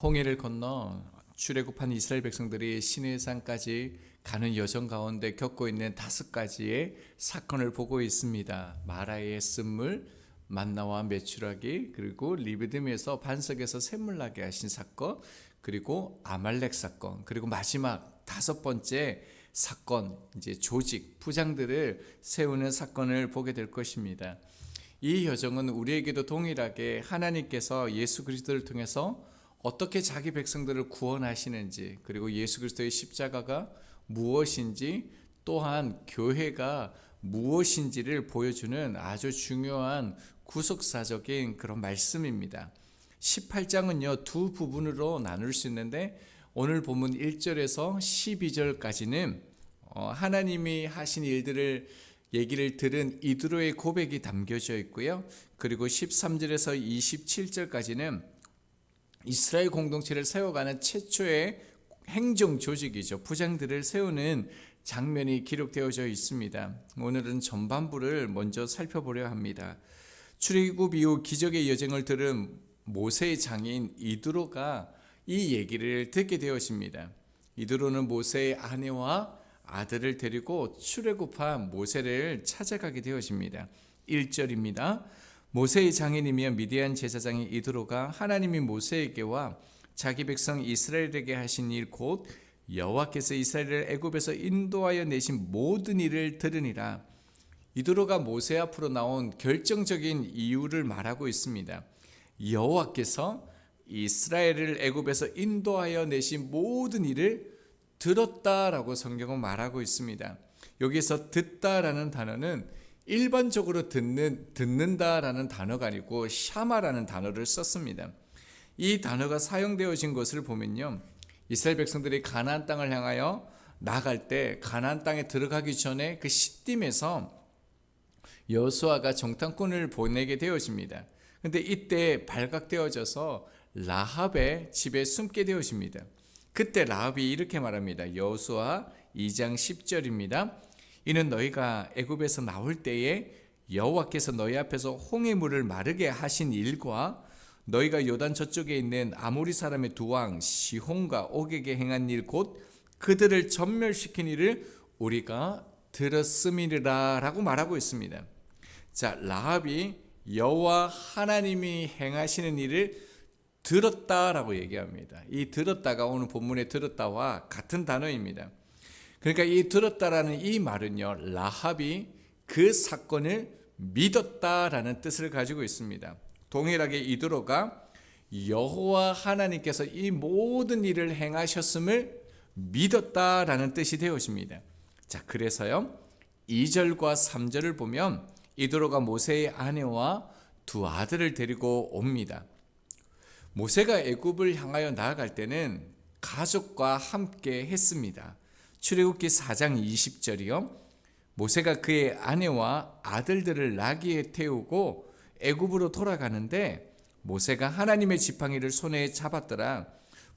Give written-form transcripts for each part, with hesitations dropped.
홍해를 건너 출애굽한 이스라엘 백성들이 시내산까지 가는 여정 가운데 겪고 있는 5가지의 사건을 보고 있습니다. 마라의 쓴물, 만나와 메추라기, 그리고 리비딤에서 반석에서 샘물 나게 하신 사건, 그리고 아말렉 사건, 그리고 마지막 5번째 사건, 이제 조직, 부장들을 세우는 사건을 보게 될 것입니다. 이 여정은 우리에게도 동일하게 하나님께서 예수 그리스도를 통해서 어떻게 자기 백성들을 구원하시는지, 그리고 예수 그리스도의 십자가가 무엇인지, 또한 교회가 무엇인지를 보여주는 아주 중요한 구속사적인 그런 말씀입니다. 18장은요 두 부분으로 나눌 수 있는데, 오늘 본문 1절에서 12절까지는 하나님이 하신 일들을 얘기를 들은 이드로의 고백이 담겨져 있고요. 그리고 13절에서 27절까지는 이스라엘 공동체를 세워가는 최초의 행정 조직이죠. 부장들을 세우는 장면이 기록되어져 있습니다. 오늘은 전반부를 먼저 살펴보려 합니다. 출애굽 이후 기적의 여정을 들은 모세의 장인 이드로가 이 얘기를 듣게 되었습니다. 이드로는 모세의 아내와 아들을 데리고 출애굽한 모세를 찾아가게 되었습니다. 1절입니다. 모세의 장인이며 미디안 제사장인 이드로가 하나님이 모세에게와 자기 백성 이스라엘에게 하신 일 곧 여호와께서 이스라엘을 애굽에서 인도하여 내신 모든 일을 들으니라. 이드로가 모세 앞으로 나온 결정적인 이유를 말하고 있습니다. 여호와께서 이스라엘을 애굽에서 인도하여 내신 모든 일을 들었다라고 성경은 말하고 있습니다. 여기서 듣다라는 단어는 일반적으로 듣는다라는 단어가 아니고 샤마라는 단어를 썼습니다. 이 단어가 사용되어진 것을 보면요, 이스라엘 백성들이 가나안 땅을 향하여 나갈 때 가나안 땅에 들어가기 전에 그 시딤에서 여호수아가 정탐꾼을 보내게 되어집니다. 그런데 이때 발각되어져서 라합의 집에 숨게 되어집니다. 그때 라합이 이렇게 말합니다. 여호수아 2장 10절입니다. 이는 너희가 애굽에서 나올 때에 여호와께서 너희 앞에서 홍해물을 마르게 하신 일과 너희가 요단 저쪽에 있는 아모리 사람의 두 왕 시혼과 옥에게 행한 일 곧 그들을 전멸시킨 일을 우리가 들었음이라 라고 말하고 있습니다. 자, 라합이 여호와 하나님이 행하시는 일을 들었다라고 얘기합니다. 이 들었다가 오늘 본문에 들었다와 같은 단어입니다. 그러니까 이 들었다라는 이 말은요, 라합이 그 사건을 믿었다라는 뜻을 가지고 있습니다. 동일하게 이드로가 여호와 하나님께서 이 모든 일을 행하셨음을 믿었다라는 뜻이 되어집니다. 자, 그래서요 2절과 3절을 보면 이드로가 모세의 아내와 두 아들을 데리고 옵니다. 모세가 애굽을 향하여 나아갈 때는 가족과 함께 했습니다. 출애굽기 4장 20절이요. 모세가 그의 아내와 아들들을 나귀에 태우고 애굽으로 돌아가는데 모세가 하나님의 지팡이를 손에 잡았더라.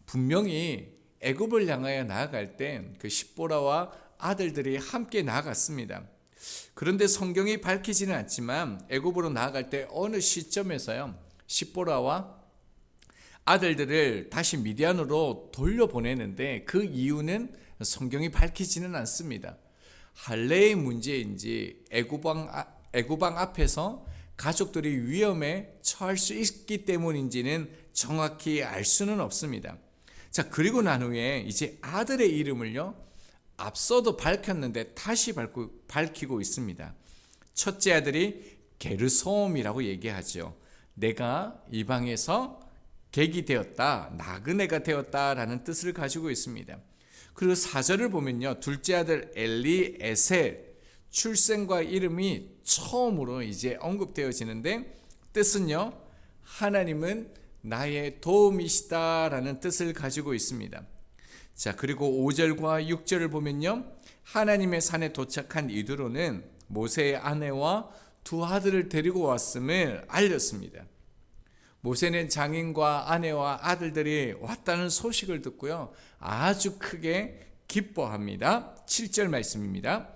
분명히 애굽을 향하여 나아갈 때 그 십보라와 아들들이 함께 나아갔습니다. 그런데 성경이 밝히지는 않지만 애굽으로 나아갈 때 어느 시점에서요 십보라와 아들들을 다시 미디안으로 돌려보내는데 그 이유는 성경이 밝히지는 않습니다. 할례의 문제인지 애굽왕 앞에서 가족들이 위험에 처할 수 있기 때문인지는 정확히 알 수는 없습니다. 자, 그리고 난 후에 이제 아들의 이름을요 앞서도 밝혔는데 다시 밝히고 있습니다. 첫째 아들이 게르솜이라고 얘기하죠. 내가 이방에서 객이 되었다, 나그네가 되었다라는 뜻을 가지고 있습니다. 그리고 4절을 보면요, 둘째 아들 엘리에셀 출생과 이름이 처음으로 이제 언급되어지는데 뜻은요, 하나님은 나의 도움이시다라는 뜻을 가지고 있습니다. 자, 그리고 5절과 6절을 보면요, 하나님의 산에 도착한 이드로는 모세의 아내와 두 아들을 데리고 왔음을 알렸습니다. 모세는 장인과 아내와 아들들이 왔다는 소식을 듣고요 아주 크게 기뻐합니다. 7절 말씀입니다.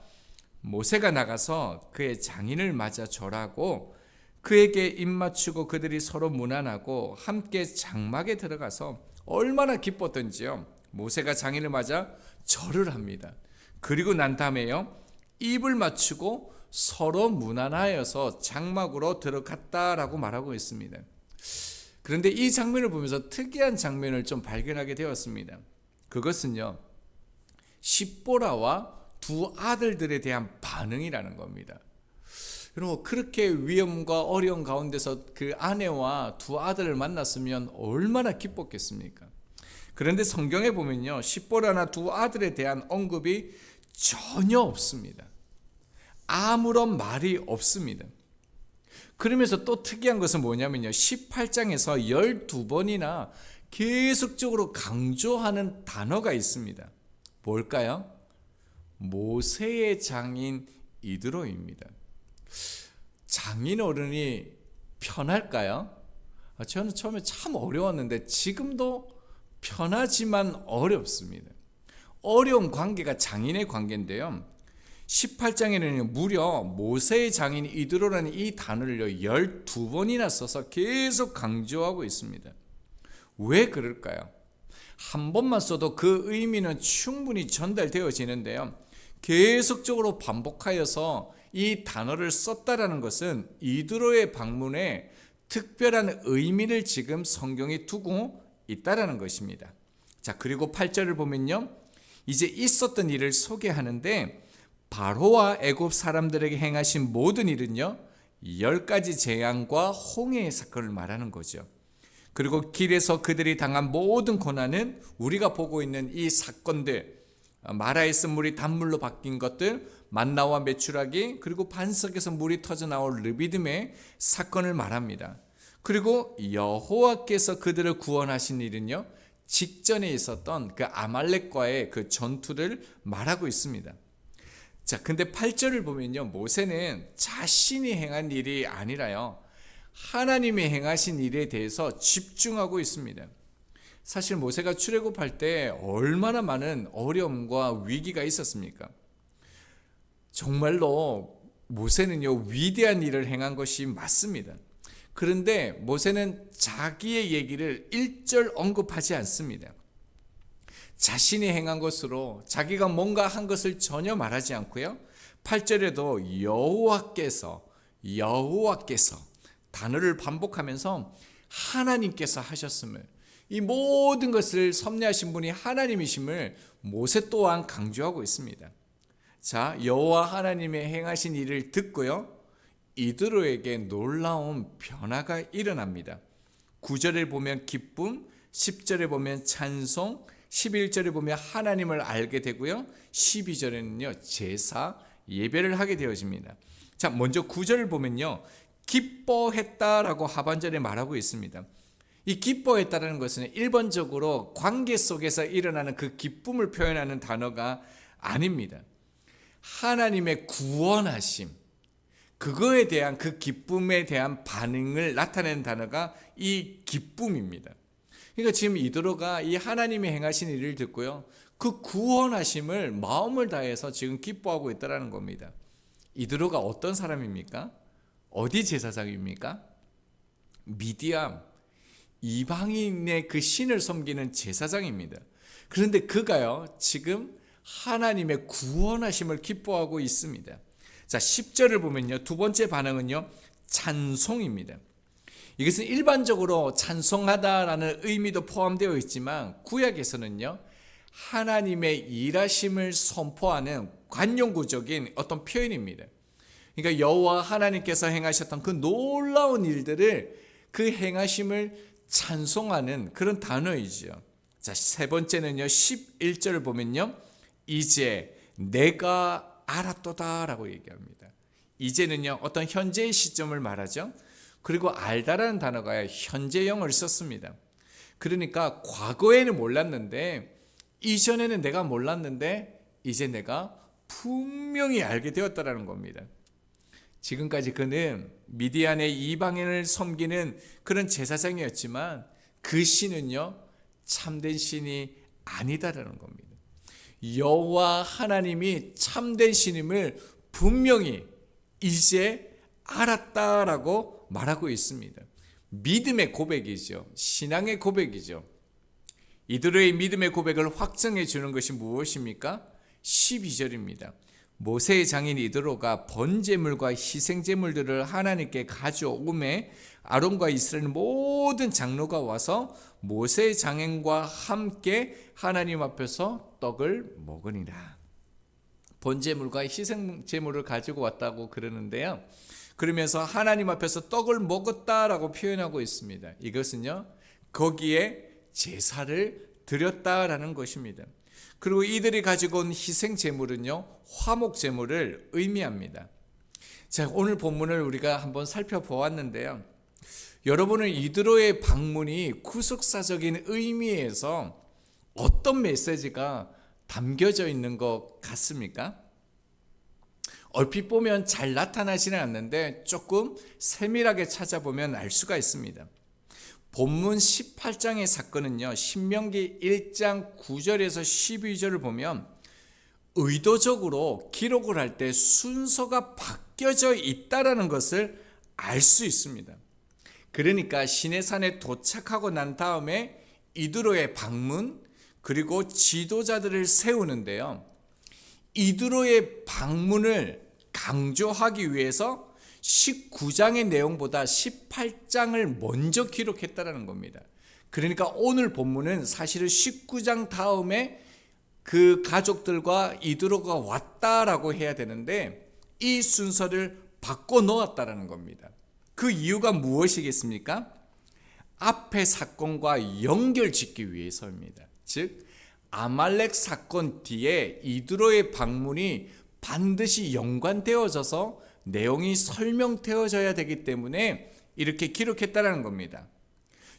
모세가 나가서 그의 장인을 맞아 절하고 그에게 입맞추고 그들이 서로 문안하고 함께 장막에 들어가서 얼마나 기뻤던지요. 모세가 장인을 맞아 절을 합니다. 그리고 난 다음에요, 입을 맞추고 서로 문안하여서 장막으로 들어갔다라고 말하고 있습니다. 그런데 이 장면을 보면서 특이한 장면을 좀 발견하게 되었습니다. 그것은요, 십보라와 두 아들들에 대한 반응이라는 겁니다. 여러분, 그렇게 위험과 어려운 가운데서 그 아내와 두 아들을 만났으면 얼마나 기뻤겠습니까? 그런데 성경에 보면요, 십보라나 두 아들에 대한 언급이 전혀 없습니다. 아무런 말이 없습니다. 그러면서 또 특이한 것은 뭐냐면요, 18장에서 12번이나 계속적으로 강조하는 단어가 있습니다. 뭘까요? 모세의 장인 이드로입니다. 장인 어른이 편할까요? 저는 처음에 참 어려웠는데 지금도 편하지만 어렵습니다. 어려운 관계가 장인의 관계인데요, 18장에는 무려 모세의 장인 이드로라는 이 단어를 12번이나 써서 계속 강조하고 있습니다. 왜 그럴까요? 한 번만 써도 그 의미는 충분히 전달되어지는데요, 계속적으로 반복하여서 이 단어를 썼다라는 것은 이드로의 방문에 특별한 의미를 지금 성경이 두고 있다라는 것입니다. 자, 그리고 8절을 보면요, 이제 있었던 일을 소개하는데 바로와 애굽 사람들에게 행하신 모든 일은요, 10가지 재앙과 홍해의 사건을 말하는 거죠. 그리고 길에서 그들이 당한 모든 고난은 우리가 보고 있는 이 사건들, 마라의 쓴물이 단물로 바뀐 것들, 만나와 메추라기, 그리고 반석에서 물이 터져 나올 르비딤의 사건을 말합니다. 그리고 여호와께서 그들을 구원하신 일은요, 직전에 있었던 그 아말렉과의 그 전투를 말하고 있습니다. 자, 근데 8절을 보면요, 모세는 자신이 행한 일이 아니라요, 하나님이 행하신 일에 대해서 집중하고 있습니다. 사실 모세가 출애굽할 때 얼마나 많은 어려움과 위기가 있었습니까? 정말로 모세는요, 위대한 일을 행한 것이 맞습니다. 그런데 모세는 자기의 얘기를 1절 언급하지 않습니다. 자신이 행한 것으로 자기가 뭔가 한 것을 전혀 말하지 않고요, 8절에도 여호와께서 단어를 반복하면서 하나님께서 하셨음을, 이 모든 것을 섭리하신 분이 하나님이심을 모세 또한 강조하고 있습니다. 자, 여호와 하나님의 행하신 일을 듣고요, 이드로에게 놀라운 변화가 일어납니다. 9절에 보면 기쁨, 10절에 보면 찬송, 11절에 보면 하나님을 알게 되고요, 12절에는요 제사, 예배를 하게 되어집니다. 자, 먼저 9절을 보면요, 기뻐했다라고 하반절에 말하고 있습니다. 이 기뻐했다라는 것은 일반적으로 관계 속에서 일어나는 그 기쁨을 표현하는 단어가 아닙니다. 하나님의 구원하심, 그거에 대한 그 기쁨에 대한 반응을 나타내는 단어가 이 기쁨입니다. 그러니까 지금 이드로가 이 하나님이 행하신 일을 듣고요, 그 구원하심을 마음을 다해서 지금 기뻐하고 있다는 겁니다. 이드로가 어떤 사람입니까? 어디 제사장입니까? 미디안, 이방인의 그 신을 섬기는 제사장입니다. 그런데 그가요, 지금 하나님의 구원하심을 기뻐하고 있습니다. 자, 10절을 보면요, 두 번째 반응은요, 찬송입니다. 이것은 일반적으로 찬송하다라는 의미도 포함되어 있지만 구약에서는요, 하나님의 일하심을 선포하는 관용구적인 어떤 표현입니다. 그러니까 여호와 하나님께서 행하셨던 그 놀라운 일들을, 그 행하심을 찬송하는 그런 단어이죠. 자, 세 번째는요, 11절을 보면요, 이제 내가 알았도다 라고 얘기합니다. 이제는요, 어떤 현재의 시점을 말하죠. 그리고 알다라는 단어가 현재형을 썼습니다. 그러니까 과거에는 몰랐는데, 이전에는 내가 몰랐는데 이제 내가 분명히 알게 되었다라는 겁니다. 지금까지 그는 미디안의 이방인을 섬기는 그런 제사장이었지만 그 신은요, 참된 신이 아니다라는 겁니다. 여호와 하나님이 참된 신임을 분명히 이제 알았다라고 말하고 있습니다. 믿음의 고백이죠. 신앙의 고백이죠. 이드로의 믿음의 고백을 확증해 주는 것이 무엇입니까? 12절입니다. 모세의 장인 이드로가 번제물과 희생제물들을 하나님께 가져오매 아론과 이스라엘 모든 장로가 와서 모세의 장인과 함께 하나님 앞에서 떡을 먹으니라. 번제물과 희생제물을 가지고 왔다고 그러는데요. 그러면서 하나님 앞에서 떡을 먹었다라고 표현하고 있습니다. 이것은요, 거기에 제사를 드렸다라는 것입니다. 그리고 이들이 가지고 온 희생제물은요, 화목제물을 의미합니다. 자, 오늘 본문을 우리가 한번 살펴보았는데요. 여러분은 이드로의 방문이 구속사적인 의미에서 어떤 메시지가 담겨져 있는 것 같습니까? 얼핏 보면 잘 나타나지는 않는데 조금 세밀하게 찾아보면 알 수가 있습니다. 본문 18장의 사건은요, 신명기 1장 9절에서 12절을 보면 의도적으로 기록을 할 때 순서가 바뀌어져 있다라는 것을 알 수 있습니다. 그러니까 시내산에 도착하고 난 다음에 이드로의 방문, 그리고 지도자들을 세우는데요. 이드로의 방문을 강조하기 위해서 19장의 내용보다 18장을 먼저 기록했다는 겁니다. 그러니까 오늘 본문은 사실은 19장 다음에 그 가족들과 이드로가 왔다라고 해야 되는데 이 순서를 바꿔 놓았다는 겁니다. 그 이유가 무엇이겠습니까? 앞의 사건과 연결짓기 위해서입니다. 즉 아말렉 사건 뒤에 이드로의 방문이 반드시 연관되어져서 내용이 설명되어져야 되기 때문에 이렇게 기록했다는 겁니다.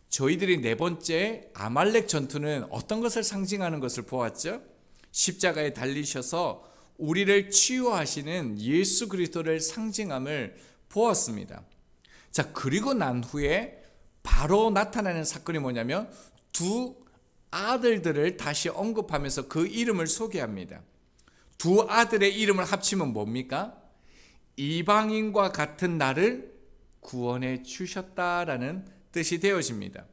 저희들이 네 번째 아말렉 전투는 어떤 것을 상징하는 것을 보았죠? 십자가에 달리셔서 우리를 치유하시는 예수 그리스도를 상징함을 보았습니다. 자, 그리고 난 후에 바로 나타나는 사건이 뭐냐면 두 아들들을 다시 언급하면서 그 이름을 소개합니다. 두 아들의 이름을 합치면 뭡니까? 이방인과 같은 나를 구원해 주셨다라는 뜻이 되어집니다.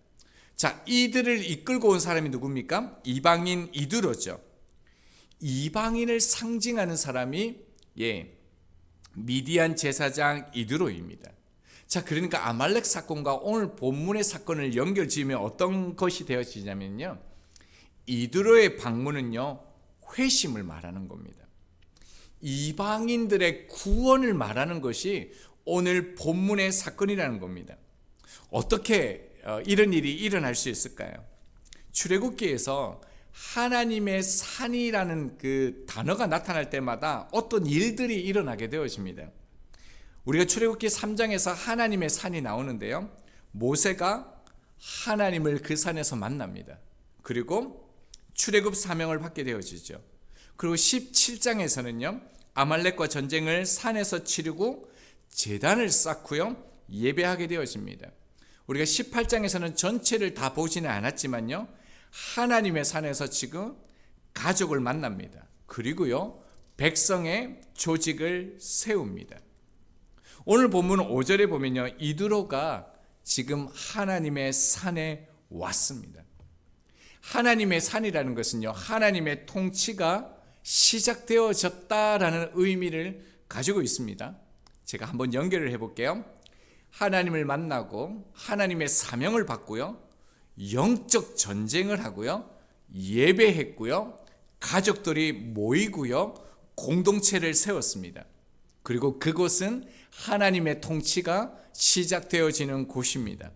자, 이들을 이끌고 온 사람이 누굽니까? 이방인 이드로죠. 이방인을 상징하는 사람이 미디안 제사장 이드로입니다. 자, 그러니까 아말렉 사건과 오늘 본문의 사건을 연결지으면 어떤 것이 되어지냐면요, 이드로의 방문은요, 회심을 말하는 겁니다. 이방인들의 구원을 말하는 것이 오늘 본문의 사건이라는 겁니다. 어떻게 이런 일이 일어날 수 있을까요? 출애굽기에서 하나님의 산이라는 그 단어가 나타날 때마다 어떤 일들이 일어나게 되어집니다. 우리가 출애굽기 3장에서 하나님의 산이 나오는데요, 모세가 하나님을 그 산에서 만납니다. 그리고 출애굽 사명을 받게 되어지죠. 그리고 17장에서는요, 아말렉과 전쟁을 산에서 치르고 제단을 쌓고요, 예배하게 되어집니다. 우리가 18장에서는 전체를 다 보지는 않았지만요, 하나님의 산에서 지금 가족을 만납니다. 그리고요, 백성의 조직을 세웁니다. 오늘 본문 5절에 보면요, 이드로가 지금 하나님의 산에 왔습니다. 하나님의 산이라는 것은요, 하나님의 통치가 시작되어졌다라는 의미를 가지고 있습니다. 제가 한번 연결을 해볼게요. 하나님을 만나고 하나님의 사명을 받고요, 영적 전쟁을 하고요, 예배했고요, 가족들이 모이고요, 공동체를 세웠습니다. 그리고 그곳은 하나님의 통치가 시작되어지는 곳입니다.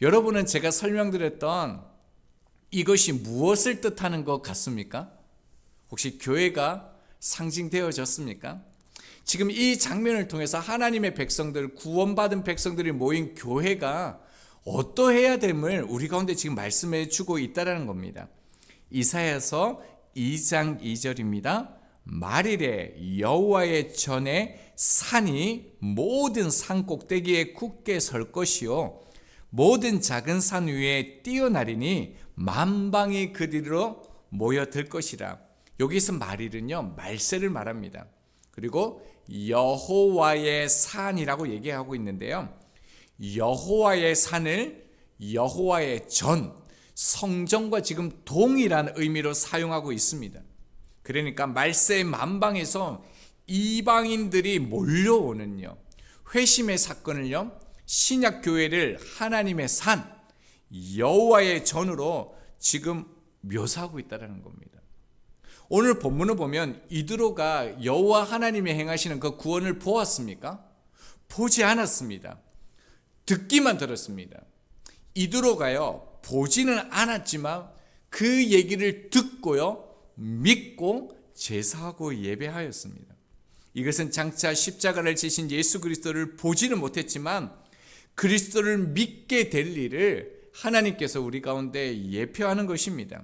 여러분은 제가 설명드렸던 이것이 무엇을 뜻하는 것 같습니까? 혹시 교회가 상징되어졌습니까? 지금 이 장면을 통해서 하나님의 백성들, 구원받은 백성들이 모인 교회가 어떠해야 됨을 우리 가운데 지금 말씀해 주고 있다는 겁니다. 이사야서 2장 2절입니다. 말일에 여호와의 전에 산이 모든 산 꼭대기에 굳게 설 것이요 모든 작은 산 위에 뛰어나리니 만방이 그 뒤로 모여들 것이라. 여기서 말일은요, 말세를 말합니다. 그리고 여호와의 산이라고 얘기하고 있는데요, 여호와의 산을 여호와의 전, 성전과 지금 동일한 의미로 사용하고 있습니다. 그러니까 말세 만방에서 이방인들이 몰려오는요, 회심의 사건을요, 신약 교회를 하나님의 산 여호와의 전으로 지금 묘사하고 있다는 겁니다. 오늘 본문을 보면 이드로가 여호와 하나님이 행하시는 그 구원을 보았습니까? 보지 않았습니다. 듣기만 들었습니다. 이드로가요, 보지는 않았지만 그 얘기를 듣고요, 믿고 제사하고 예배하였습니다. 이것은 장차 십자가를 지신 예수 그리스도를 보지는 못했지만 그리스도를 믿게 될 일을 하나님께서 우리 가운데 예표하는 것입니다.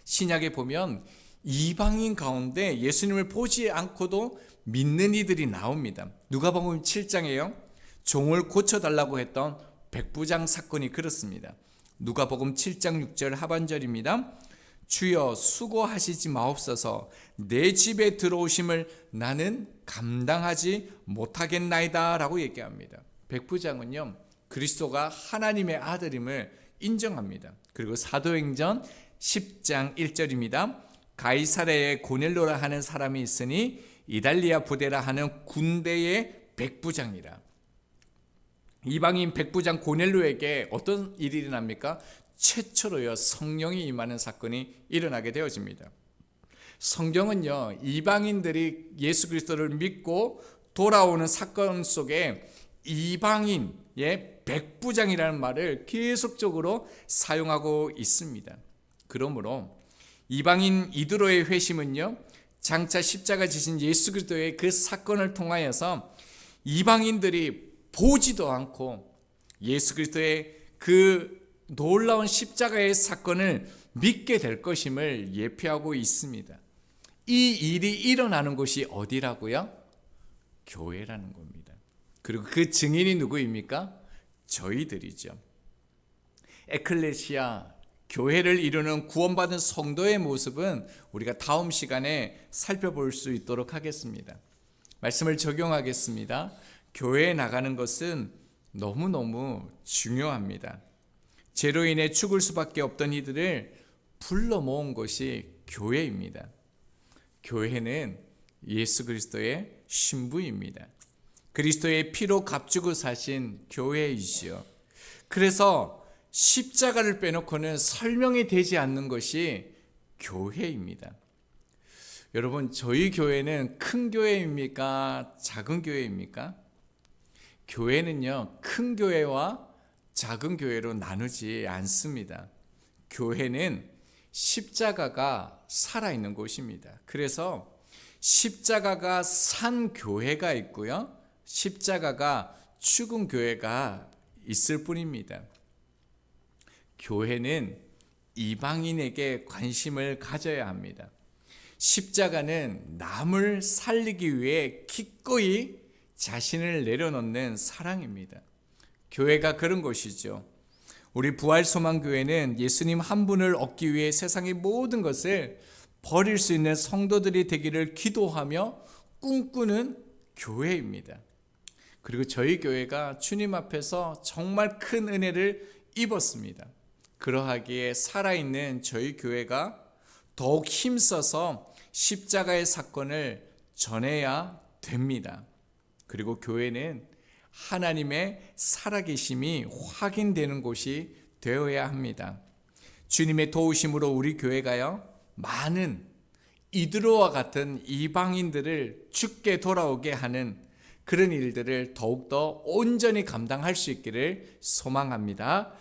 신약에 보면 이방인 가운데 예수님을 보지 않고도 믿는 이들이 나옵니다. 누가복음 7장에요, 종을 고쳐달라고 했던 백부장 사건이 그렇습니다. 누가복음 7장 6절 하반절입니다. 주여 수고하시지 마옵소서, 내 집에 들어오심을 나는 감당하지 못하겠나이다 라고 얘기합니다. 백부장은요, 그리스도가 하나님의 아들임을 인정합니다. 그리고 사도행전 10장 1절입니다. 가이사랴에 고넬로라 하는 사람이 있으니 이달리아 부대라 하는 군대의 백부장이라. 이방인 백부장 고넬로에게 어떤 일이 일어납니까? 최초로요, 성령이 임하는 사건이 일어나게 되어집니다. 성경은요, 이방인들이 예수 그리스도를 믿고 돌아오는 사건 속에 이방인의 백부장이라는 말을 계속적으로 사용하고 있습니다. 그러므로 이방인 이드로의 회심은요, 장차 십자가 지신 예수 그리스도의 그 사건을 통하여서 이방인들이 보지도 않고 예수 그리스도의 그 놀라운 십자가의 사건을 믿게 될 것임을 예표하고 있습니다. 이 일이 일어나는 곳이 어디라고요? 교회라는 겁니다. 그리고 그 증인이 누구입니까? 저희들이죠. 에클레시아, 교회를 이루는 구원받은 성도의 모습은 우리가 다음 시간에 살펴볼 수 있도록 하겠습니다. 말씀을 적용하겠습니다. 교회에 나가는 것은 너무너무 중요합니다. 죄로 인해 죽을 수밖에 없던 이들을 불러 모은 것이 교회입니다. 교회는 예수 그리스도의 신부입니다. 그리스도의 피로 값주고 사신 교회이지요. 그래서 십자가를 빼놓고는 설명이 되지 않는 것이 교회입니다. 여러분, 저희 교회는 큰 교회입니까? 작은 교회입니까? 교회는요, 큰 교회와 작은 교회로 나누지 않습니다. 교회는 십자가가 살아있는 곳입니다. 그래서 십자가가 산 교회가 있고요, 십자가가 죽은 교회가 있을 뿐입니다. 교회는 이방인에게 관심을 가져야 합니다. 십자가는 남을 살리기 위해 기꺼이 자신을 내려놓는 사랑입니다. 교회가 그런 것이죠. 우리 부활소망교회는 예수님 한 분을 얻기 위해 세상의 모든 것을 버릴 수 있는 성도들이 되기를 기도하며 꿈꾸는 교회입니다. 그리고 저희 교회가 주님 앞에서 정말 큰 은혜를 입었습니다. 그러하기에 살아있는 저희 교회가 더욱 힘써서 십자가의 사건을 전해야 됩니다. 그리고 교회는 하나님의 살아계심이 확인되는 곳이 되어야 합니다. 주님의 도우심으로 우리 교회가요, 많은 이드로와 같은 이방인들을 주께 돌아오게 하는 그런 일들을 더욱더 온전히 감당할 수 있기를 소망합니다.